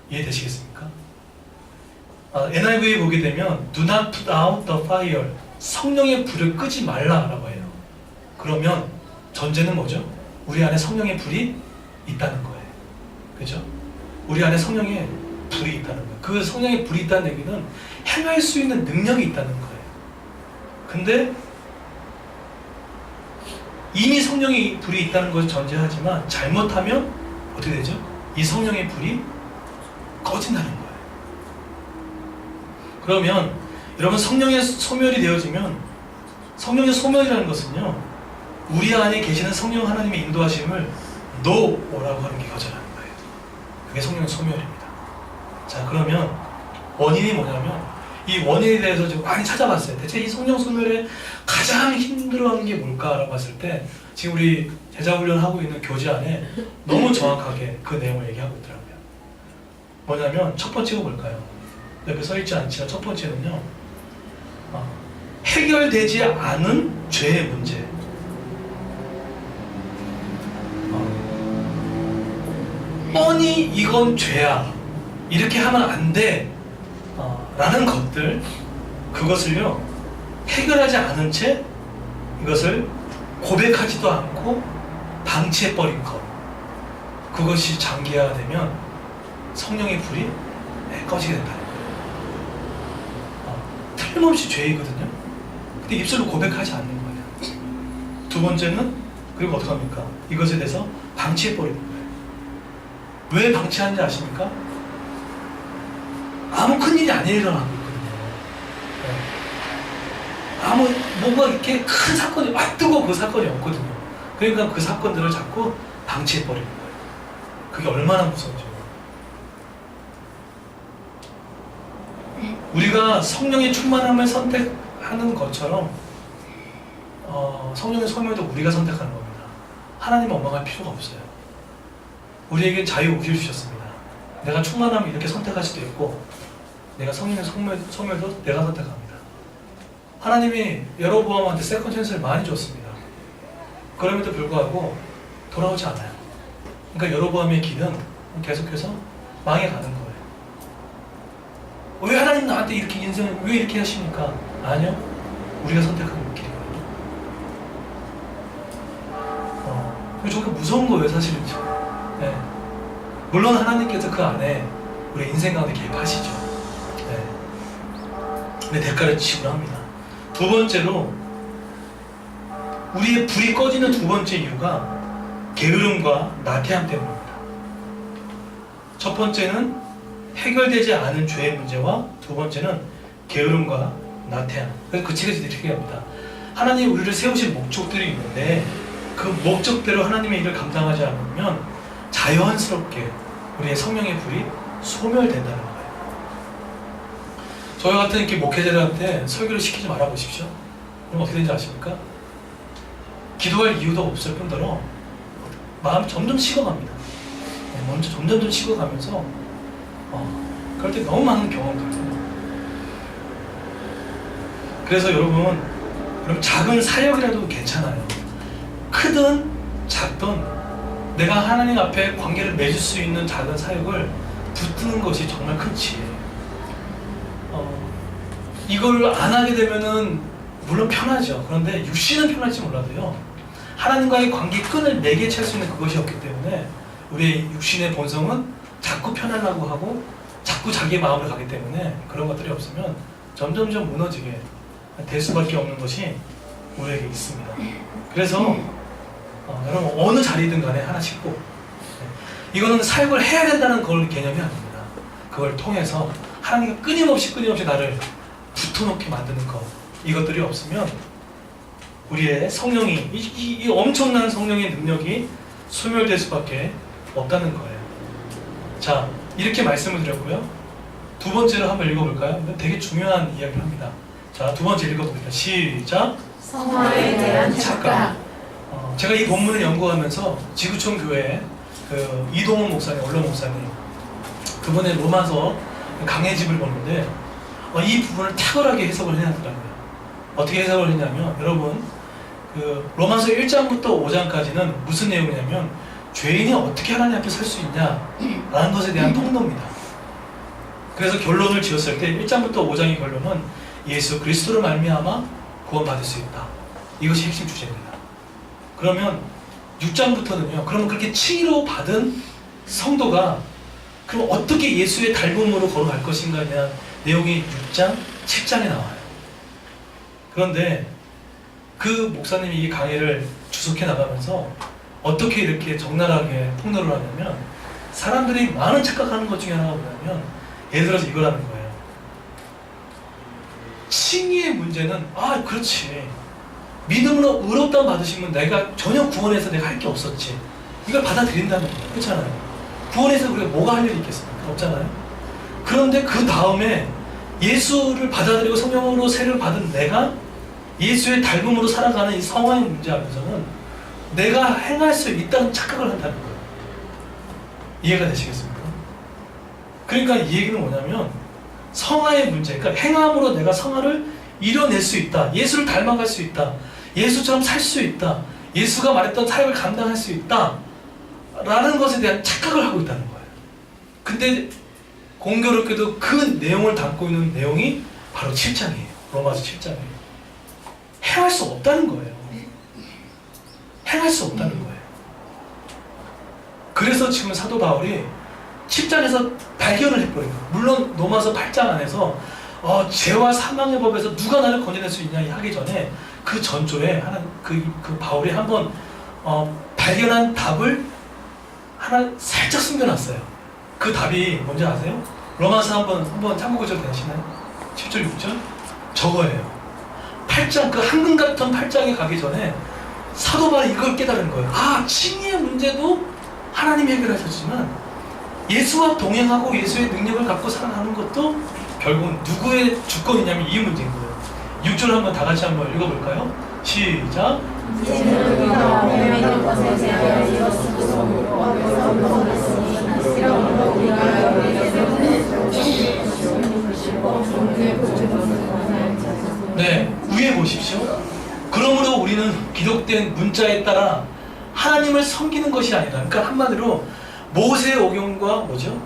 Speaker 1: 이해되시겠습니까? NIV에 보게 되면 Do not put out the fire, 성령의 불을 끄지 말라라고 해요. 그러면 전제는 뭐죠? 우리 안에 성령의 불이 있다는 거예요. 그죠? 우리 안에 성령의 불이 있다는 거예요. 그 성령의 불이 있다는 얘기는 행할 수 있는 능력이 있다는 거예요. 근데 이미 성령의 불이 있다는 것을 전제하지만 잘못하면 어떻게 되죠? 이 성령의 불이 꺼진다는 거예요. 그러면 여러분, 성령의 소멸이 되어지면, 성령의 소멸이라는 것은요, 우리 안에 계시는 성령 하나님의 인도하심을 노라고 하는 게 거절하는 거예요. 그게 성령의 소멸입니다. 자, 그러면 원인이 뭐냐면, 이 원인에 대해서 좀 많이 찾아봤어요. 대체 이 성령 소멸에 가장 힘들어하는 게 뭘까라고 봤을 때 지금 우리 제자훈련하고 있는 교재 안에 너무 정확하게 그 내용을 얘기하고 있더라고요. 뭐냐면 첫 번째가 뭘까요? 여기 써있지 않지만 첫 번째는요, 해결되지 않은 죄의 문제. 뻔히 이건 죄야, 이렇게 하면 안 돼 라는 것들, 그것을요 해결하지 않은 채 이것을 고백하지도 않고 방치해버린 것, 그것이 장기화되면 성령의 불이 꺼지게 된다는 거예요. 틀림없이 죄이거든요. 근데 입술로 고백하지 않는 거예요. 두 번째는, 그리고 어떡합니까? 이것에 대해서 방치해버리는 거예요. 왜 방치하는지 아십니까? 아무 큰일이 안 일어나고 있거든요. 아무 뭔가 이렇게 큰 사건이 뜨고 그 사건이 없거든요. 그러니까 그 사건들을 자꾸 방치해버리는 거예요. 그게 얼마나 무서운지. 우리가 성령의 충만함을 선택하는 것처럼 성령의 소멸도 우리가 선택하는 겁니다. 하나님은 원망할 필요가 없어요. 우리에게 자유의지를 주셨습니다. 내가 충만함을 이렇게 선택할 수도 있고, 내가 성령의 소멸도 내가 선택합니다. 하나님이 여로보암한테 세컨 찬스를 많이 줬습니다. 그럼에도 불구하고 돌아오지 않아요. 그러니까 여로보암의 길은 계속해서 망해가는 거예요. 왜 하나님 나한테 이렇게 인생을 왜 이렇게 하십니까? 아니요, 우리가 선택하는 길이거든요. 저게 무서운 거예요, 사실은. 네. 물론 하나님께서 그 안에 우리 인생 가운데 개입하시죠. 네. 근데 대가를 지불합니다. 두 번째로, 우리의 불이 꺼지는 두 번째 이유가 게으름과 나태함 때문입니다. 첫 번째는 해결되지 않은 죄의 문제와 두 번째는 게으름과 나태함. 그래서 그 책에서 이렇게 합니다. 하나님이 우리를 세우신 목적들이 있는데 그 목적대로 하나님의 일을 감당하지 않으면 자연스럽게 우리의 성령의 불이 소멸된다는 거예요. 저희 같은 이렇게 목회자들한테 설교를 시키지 말아 보십시오. 그럼 어떻게 되는지 아십니까? 기도할 이유도 없을 뿐더러 마음이 점점 식어갑니다. 먼저 점점 식어가면서 그럴 때 너무 많은 경험들이거든요. 그래서 여러분 작은 사역이라도 괜찮아요. 크든 작든 내가 하나님 앞에 관계를 맺을 수 있는 작은 사역을 붙드는 것이 정말 큰 지혜예요. 이걸 안 하게 되면은 물론 편하죠. 그런데 육신은 편할지 몰라도요, 하나님과의 관계 끈을 매개 찰 수 있는 그것이 없기 때문에 우리의 육신의 본성은 자꾸 편하려고 하고 자꾸 자기의 마음을 가기 때문에 그런 것들이 없으면 점점점 무너지게 될 수밖에 없는 것이 우리에게 있습니다. 그래서 여러분 어느 자리든 간에 하나씩 꼭 이거는 사역을 해야 된다는 그런 개념이 아닙니다. 그걸 통해서 하나님과 끊임없이 나를 붙어놓게 만드는 것, 이것들이 없으면 우리의 성령이 이 엄청난 성령의 능력이 소멸될 수밖에 없다는 거예요. 자, 이렇게 말씀을 드렸고요. 두 번째로 한번 읽어볼까요? 되게 중요한 이야기를 합니다. 자, 두 번째 읽어봅니다. 시작.
Speaker 2: 성화에 대한 착각.
Speaker 1: 제가 이 본문을 연구하면서 지구촌 교회 그 이동훈 목사님, 원로 목사님, 그분의 로마서 강해집을 보는데 이 부분을 탁월하게 해석을 해놨더라고요. 어떻게 해석을 했냐면, 여러분 그 로마서 1장부터 5장까지는 무슨 내용이냐면 죄인이 어떻게 하나님 앞에 설 수 있냐라는 것에 대한 통로입니다. 그래서 결론을 지었을 때 1장부터 5장의 결론은 예수 그리스도로 말미암아 구원받을 수 있다. 이것이 핵심 주제입니다. 그러면 6장부터는요, 그러면 그렇게 칭의로 받은 성도가 그럼 어떻게 예수의 닮음으로 걸어갈 것인가에 대한 내용이 6장, 7장에 나와요. 그런데 그 목사님이 이 강의를 주석해 나가면서 어떻게 이렇게 적나라하게 폭로를 하냐면, 사람들이 많은 착각하는 것 중에 하나가 뭐냐면, 예를 들어서 이거라는 거예요. 칭의의 문제는 그렇지, 믿음으로 의롭다고 받으시면 내가 전혀 구원해서 내가 할 게 없었지, 이걸 받아들인다는 거예요. 그렇잖아요. 구원해서 우리가 뭐가 할 일이 있겠습니까? 없잖아요. 그런데 그 다음에 예수를 받아들이고 성령으로 세례를 받은 내가 예수의 닮음으로 살아가는 이 성화의 문제 앞에서는 내가 행할 수 있다는 착각을 한다는 거예요. 이해가 되시겠습니까? 그러니까 이 얘기는 뭐냐면, 성화의 문제, 그러니까 행함으로 내가 성화를 이뤄낼 수 있다, 예수를 닮아갈 수 있다, 예수처럼 살 수 있다, 예수가 말했던 사역을 감당할 수 있다 라는 것에 대한 착각을 하고 있다는 거예요. 근데 공교롭게도 그 내용을 담고 있는 내용이 바로 7장이에요. 로마서 7장이에요. 행할 수 없다는 거예요. 행할 수 없다는 거예요. 그래서 지금 사도 바울이 7장에서 발견을 해버린 거예요. 물론 로마서 8장 안에서 죄와 사망의 법에서 누가 나를 건져낼 수 있냐 하기 전에 그 전조에 그 바울이 한번 발견한 답을 하나 살짝 숨겨놨어요. 그 답이 뭔지 아세요? 로마서 한번 참고해줘도 되시나요? 7절 6절? 저거예요. 8장, 그 황금 같은 8장에 가기 전에 사도 바울이 이걸 깨달은 거예요. 칭의의 문제도 하나님이 해결하셨지만 예수와 동행하고 예수의 능력을 갖고 살아가는 것도 결국은 누구의 주권이냐면 이 문제인 거예요. 6절 한번 다 같이 한번 읽어볼까요? 시작. 네, 위에 보십시오. 그러므로 우리는 기록된 문자에 따라 하나님을 섬기는 것이 아니다. 그러니까 한마디로 모세의 오경과 뭐죠?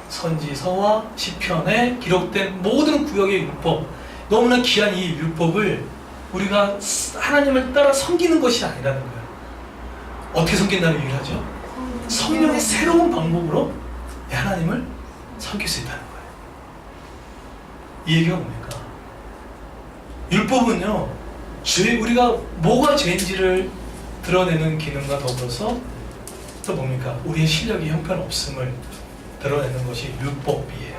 Speaker 1: 선지서와 시편에 기록된 모든 구역의 율법, 너무나 귀한 이 율법을 우리가 하나님을 따라 섬기는 것이 아니라는 거예요. 어떻게 섬긴다는 얘기를 하죠? 성령의 새로운 방법으로 하나님을 섬길 수 있다는 거예요. 이 얘기가 뭡니까? 율법은요, 우리가 뭐가 죄인지를 드러내는 기능과 더불어서 또 뭡니까? 우리의 실력이 형편없음을 드러내는 것이 율법이에요.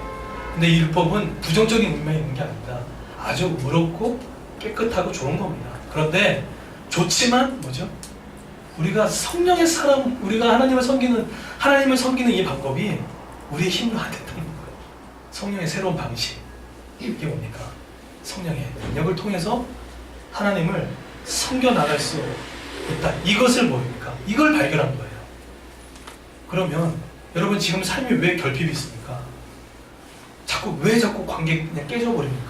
Speaker 1: 근데 이 율법은 부정적인 의미가 있는 게 아닙니다. 아주 의롭고 깨끗하고 좋은 겁니다. 그런데 좋지만 뭐죠? 우리가 성령의 사람, 우리가 하나님을 섬기는 이 방법이 우리의 힘으로 안 된다는 거예요. 성령의 새로운 방식. 이게 뭡니까? 성령의 능력을 통해서 하나님을 섬겨 나갈 수 있다. 이것을 뭡니까? 이걸 발견한 거예요. 그러면 여러분 지금 삶이 왜 결핍이 있습니까? 왜 자꾸 관계 그냥 깨져버립니까?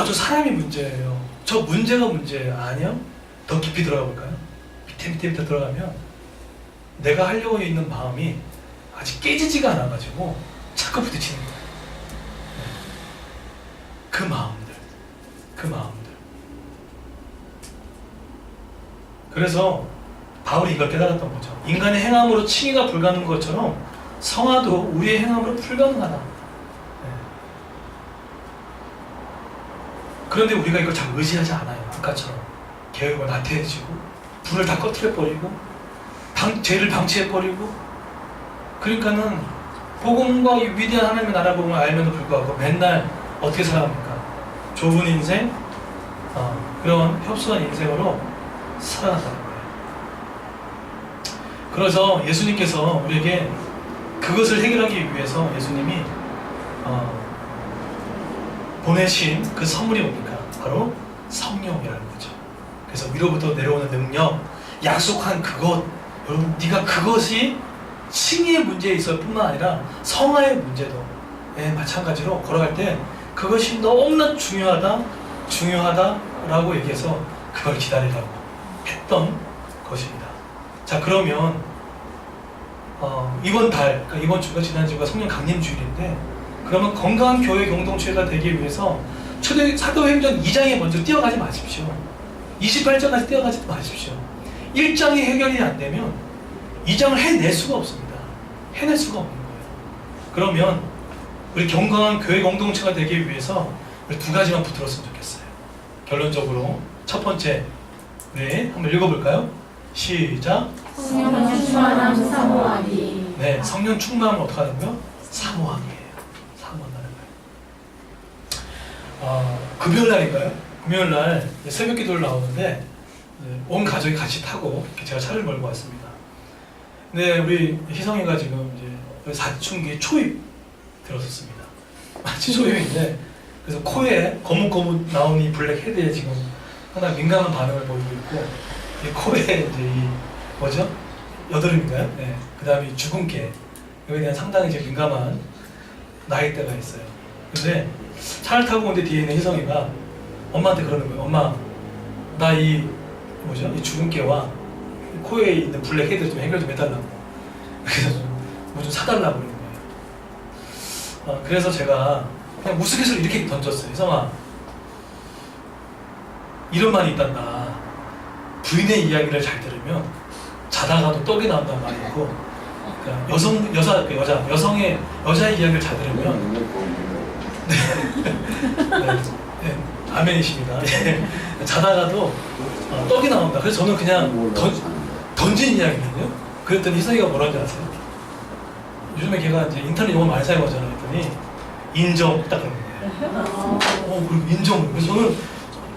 Speaker 1: 저 사람이 문제예요. 저 문제가 문제예요. 아니요. 더 깊이 들어가 볼까요? 밑에 들어가면 내가 하려고 있는 마음이 아직 깨지지가 않아가지고 자꾸 부딪히는 거예요. 그 마음들. 그래서 바울이 이걸 깨달았던 거죠. 인간의 행함으로 칭의가 불가능한 것처럼 성화도 우리의 행함으로 불가능하다. 그런데 우리가 이걸 잘 의지하지 않아요. 아까처럼 계획을 나태해지고 불을 다 꺼트려버리고 죄를 방치해버리고, 그러니까는 복음과 이 위대한 하나님의 나라 복음을 알면도 불구하고 맨날 어떻게 살아갑니까? 좁은 인생, 그런 협소한 인생으로 살아간다는 거예요. 그래서 예수님께서 우리에게 그것을 해결하기 위해서 예수님이 보내신 그 선물이 뭡니까? 바로 성령이라는 거죠. 그래서 위로부터 내려오는 능력, 약속한 그것, 여러분 네가 그것이 칭의의 문제에 있을 뿐만 아니라 성화의 문제도 마찬가지로 걸어갈 때 그것이 너무나 중요하다라고 얘기해서 그걸 기다리라고 했던 것입니다. 자, 그러면 이번 달, 그러니까 이번 주가 지난주가 성령 강림 주일인데, 그러면 건강한 교회 공동체가 되기 위해서 사도행전 2장에 먼저 뛰어가지 마십시오. 28장까지 뛰어가지 마십시오. 1장이 해결이 안 되면 2장을 해낼 수가 없습니다. 해낼 수가 없는 거예요. 그러면 우리 건강한 교회 공동체가 되기 위해서 우리 두 가지만 붙들었으면 좋겠어요. 결론적으로 첫 번째, 네, 한번 읽어볼까요? 시작.
Speaker 2: 성령 충만함 사모하기.
Speaker 1: 네, 성령 충만함을 어떻게 하는거요? 사모하기예요. 사모한다는 거예요. 금요일날인가요? 금요일날 새벽 기도를 나오는데 온 가족이 같이 타고 제가 차를 몰고 왔습니다. 근데 우리 희성이가 지금 이제 사춘기 초입 들었었습니다. 마치 초입인데, 그래서 코에 거뭇거뭇 나온 이 블랙 헤드에 지금 상당히 민감한 반응을 보이고 있고, 이 코에 이제 이 뭐죠? 여드름인가요? 네. 그 다음에 주근깨, 여기에 대한 상당히 이제 민감한 나이대가 있어요. 근데 차를 타고 오는데 뒤에 있는 희성이가 엄마한테 그러는 거예요. 엄마, 나 이 뭐죠? 이 주근깨와 코에 있는 블랙 헤드 좀 해결 좀 해달라고. 그래서 뭐 좀 사달라고 그러는 거예요. 그래서 제가 그냥 우스갯소리 이렇게 던졌어요. 희성아, 이런 말이 있단다. 부인의 이야기를 잘 들으면 자다가도 떡이 나온다는 말이 있고, 그러니까 여성의 이야기를 잘 들으면 네, 아멘이십니다. 자다가도 떡이 나온다. 그래서 저는 그냥 던진 이야기거든요. 그랬더니 희성이가 뭐라는지 아세요? 요즘에 걔가 이제 인터넷 용어 많이 사용하잖아요. 그랬더니 인정 딱 그런 거예요. 그리고 인정. 그래서 저는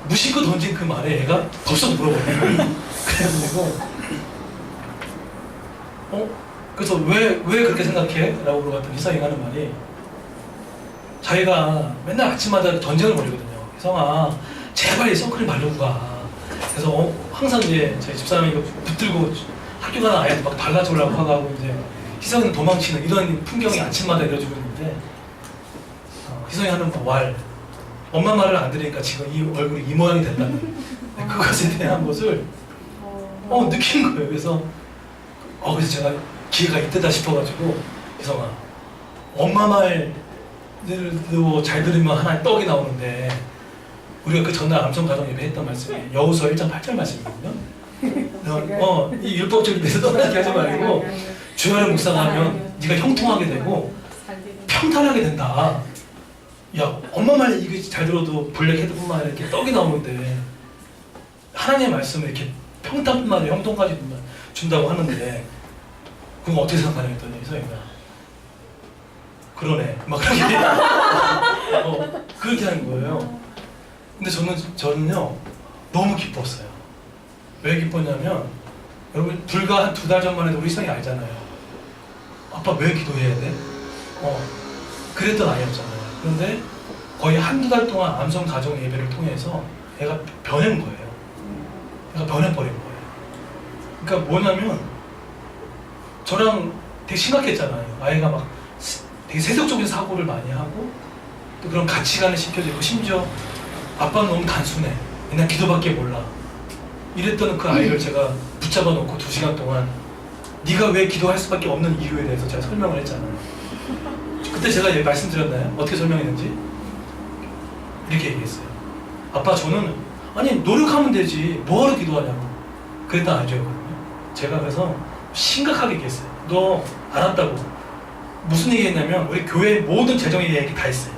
Speaker 1: 무심코 던진 그 말에 얘가 덥석 물어버려요. 그래가지고 그래서 왜 그렇게 생각해? 라고 물어봤더니 희성이가 하는 말이, 자기가 맨날 아침마다 전쟁을 벌이거든요. 희성아, 제발 이 선크림 바르고 가. 그래서 항상 이제 저희 집사람이 이거 붙들고 학교 가는 아이한테 막 발라주려고 하고, 이제 희성이는 도망치는 이런 풍경이 아침마다 이루어지고 있는데, 희성이 하는 말, 엄마 말을 안 들으니까 지금 이 얼굴이 이 모양이 됐다는 그것에 대한 것을 느낀 거예요. 그래서 그래서 제가 기회가 이때다 싶어가지고, 희성아, 엄마 말들도 잘 들으면 하나의 떡이 나오는데, 우리가 그 전날 암송 가정 예배 했던 말씀이 여호수아 1장 8절 말씀이거든요. 이 율법적인 데서 떠나게 하지 말고 주야를 묵상하면 네가 형통하게 되고 평탄하게 된다. 야, 엄마 말 이게 잘 들어도 블랙 헤드뿐만 아니라 이렇게 떡이 나오는데 하나님의 말씀을 이렇게 평탄뿐만 아니라 형통까지 준다고 하는데 그건 어떻게 생각하냐 했더니 희성이가 그러네 막 그렇게 그렇게 하는 거예요. 근데 저는요 너무 기뻤어요. 왜 기뻤냐면, 여러분 불과 한 2달 전만 해도 우리 희성이 알잖아요. 아빠 왜 기도해야 돼? 그랬던 아이였잖아요. 그런데 거의 1-2달 동안 암송 가정 예배를 통해서 애가 변한 거예요. 애가 변해버린 거예요. 그러니까 뭐냐면, 저랑 되게 심각했잖아요. 아이가 막 되게 세속적인 사고를 많이 하고, 또 그런 가치관을 시켜주고, 심지어 아빠는 너무 단순해. 맨날 기도밖에 몰라. 이랬던 그 아이를 제가 붙잡아 놓고 2시간 동안 네가 왜 기도할 수밖에 없는 이유에 대해서 제가 설명을 했잖아요. 그때 제가 말씀드렸나요? 어떻게 설명했는지? 이렇게 얘기했어요. 아빠, 저는 노력하면 되지 뭐하러 기도하냐고 그랬던 아이였거든요. 제가 그래서 심각하게 얘기했어요. 너 알았다고. 무슨 얘기 했냐면, 우리 교회 모든 재정 얘기 다 했어요.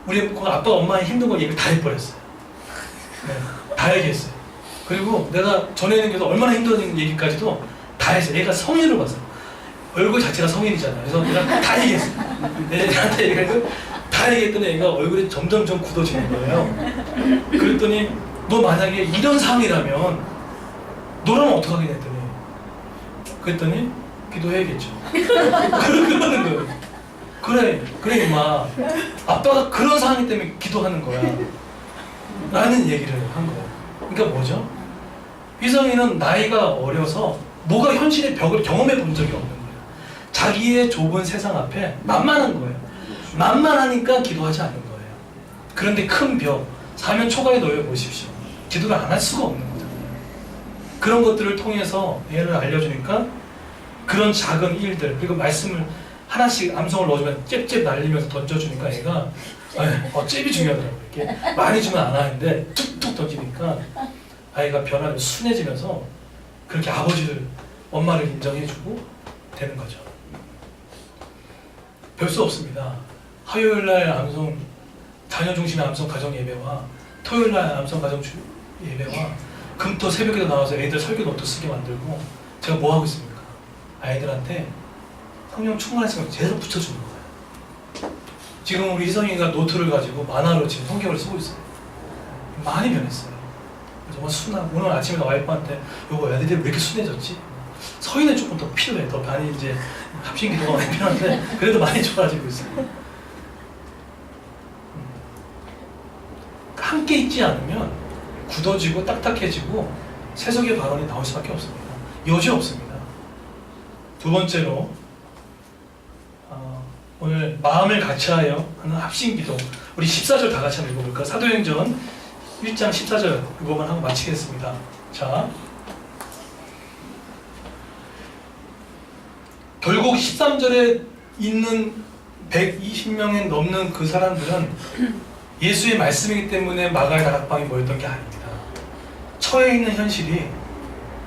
Speaker 1: 우리 그 아빠 엄마의 힘든 거 얘기를 다 해버렸어요. 네, 다 얘기했어요. 그리고 내가 전에는 그래서 얼마나 힘든 얘기까지도 다 했어요. 얘가 성인을 봤어요. 얼굴 자체가 성인이잖아요. 그래서 내가 다 얘기했어요. 얘한테 얘기해서 다 얘기했더니 얘가 얼굴이 점점점 굳어지는 거예요. 그랬더니 너 만약에 이런 상황이라면 너라면 어떡하겠냐 했더니 그랬더니 기도해야겠죠. 그러는 거예요. 그래 임마. 아빠가 그런 상황이기 때문에 기도하는 거야. 라는 얘기를 한 거예요. 그러니까 뭐죠? 희성이는 나이가 어려서 뭐가 현실의 벽을 경험해 본 적이 없는 거예요. 자기의 좁은 세상 앞에 만만한 거예요. 만만하니까 기도하지 않는 거예요. 그런데 큰 벽, 사면 초과에 놓여 보십시오. 기도를 안 할 수가 없는 거잖아요. 그런 것들을 통해서 얘를 알려주니까 그런 작은 일들, 그리고 말씀을 하나씩 암송을 넣어주면 잽잽 날리면서 던져주니까 얘가 잽이 중요하더라고요. 이렇게 많이 주면 안 하는데 툭툭 던지니까 아이가 변화를 순해지면서 그렇게 아버지를, 엄마를 인정해주고 되는 거죠. 별 수 없습니다. 화요일날 암송, 자녀 중심의 암송 가정 예배와 토요일날 암송 가정 예배와 금토 새벽에도 나와서 애들 설교 노트 쓰게 만들고 제가 뭐 하고 있습니까? 아이들한테 성령 충만하신 걸 계속 붙여주는 거예요. 지금 우리 희성이가 노트를 가지고 만화로 지금 성경을 쓰고 있어요. 많이 변했어요. 정말 순하고 오늘 아침에 와이프한테 요거 애들이 왜 이렇게 순해졌지? 서인은 조금 더 필요해. 더 많이 이제 합심 기도가 많이 필요한데 그래도 많이 좋아지고 있어요. 함께 있지 않으면 굳어지고 딱딱해지고 세속의 발언이 나올 수밖에 없습니다. 여지 없습니다. 두 번째로 오늘 마음을 같이하여 하는 합심기도, 우리 14절 다 같이 한번 읽어볼까요? 사도행전 1장 14절 이거만 하고 마치겠습니다. 자, 결국 13절에 있는 120명에 넘는 그 사람들은 예수의 말씀이기 때문에 마가의 다락방에 모였던 게 아닙니다. 처해 있는 현실이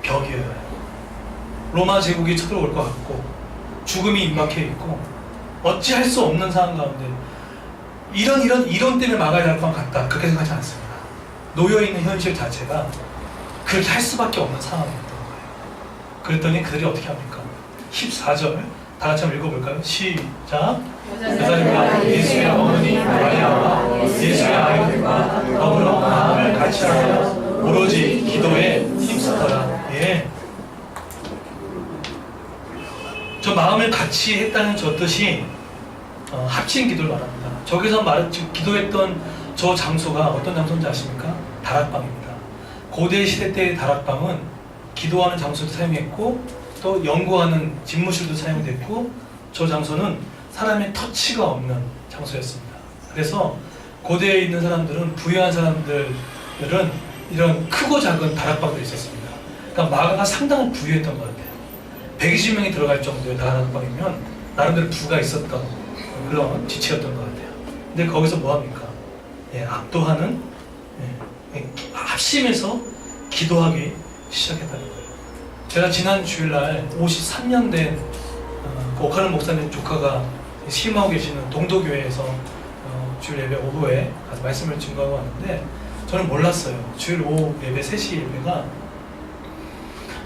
Speaker 1: 벽이에요. 로마 제국이 쳐들어올 것 같고 죽음이 임박해 있고 어찌할 수 없는 상황 가운데 이런 때문에 마가의 다락방 갔다 그렇게 생각하지 않습니다. 놓여있는 현실 자체가 그렇게 할 수밖에 없는 상황이었던 거예요. 그랬더니 그들이 어떻게 합니까? 14절 다 같이 한번 읽어볼까요? 시작. 여자들과 예수의 어머니 마리아와 예수의 아이들과 더불어 마음을 같이하여 오로지 기도에 힘쓰더라. 예. 저 마음을 같이 했다는 저 뜻이 합친 기도를 말합니다. 저기서 지금 기도했던 저 장소가 어떤 장소인지 아십니까? 다락방입니다. 고대 시대 때의 다락방은 기도하는 장소도 사용했고 또 연구하는 집무실도 사용됐고 저 장소는 사람의 터치가 없는 장소였습니다. 그래서 고대에 있는 사람들은, 부유한 사람들은 이런 크고 작은 다락방들이 있었습니다. 그러니까 마가가 상당히 부유했던 것 같아요. 120명이 들어갈 정도의 다락방이면 나름대로 부가 있었던 그런 지체였던 것 같아요. 근데 거기서 뭐합니까? 예, 압도하는, 합심해서 기도하기 시작했다는 거예요. 제가 지난 주일날 53년 된 오카는 목사님 조카가 심하고 계시는 동도교회에서 주일 예배 오후에 가서 말씀을 증거하고 왔는데 저는 몰랐어요. 주일 오후 예배 3시 예배가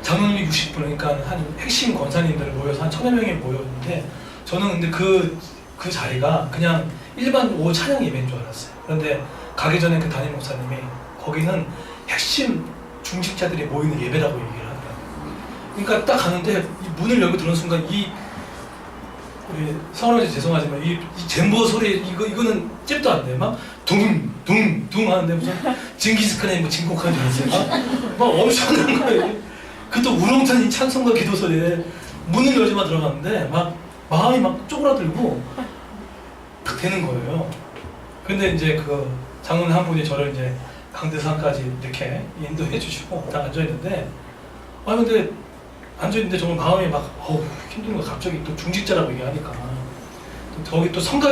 Speaker 1: 장로님 60분, 그러니까 한 핵심 권사님들 모여서 한 1000여 명이 모였는데 저는 근데 그 자리가 그냥 일반 오후 찬양 예배인 줄 알았어요. 그런데 가기 전에 그 담임 목사님이 거기는 핵심 중직자들이 모이는 예배라고 얘기를 하더라고요. 그러니까 딱 가는데 이 문을 열고 들어오는 순간 우리 성원님 죄송하지만 이 잼버 소리 이거는 잽도 안 돼. 막 둥둥둥 하는데 무슨 징기스칸의 뭐 진곡하는 줄 알았어요. 막 엄청난 거예요. 그것도 우렁찬 이 찬송과 기도 소리에 문을 열지만 들어갔는데 막 마음이 막 쪼그라들고 딱 되는 거예요. 근데 이제 그 장로님 한 분이 저를 이제 강대상까지 이렇게 인도해 주시고 딱 앉아있는데 근데 앉아있는데 정말 마음이 막 힘든 거 갑자기 또 중직자라고 얘기하니까 거기 또 성가대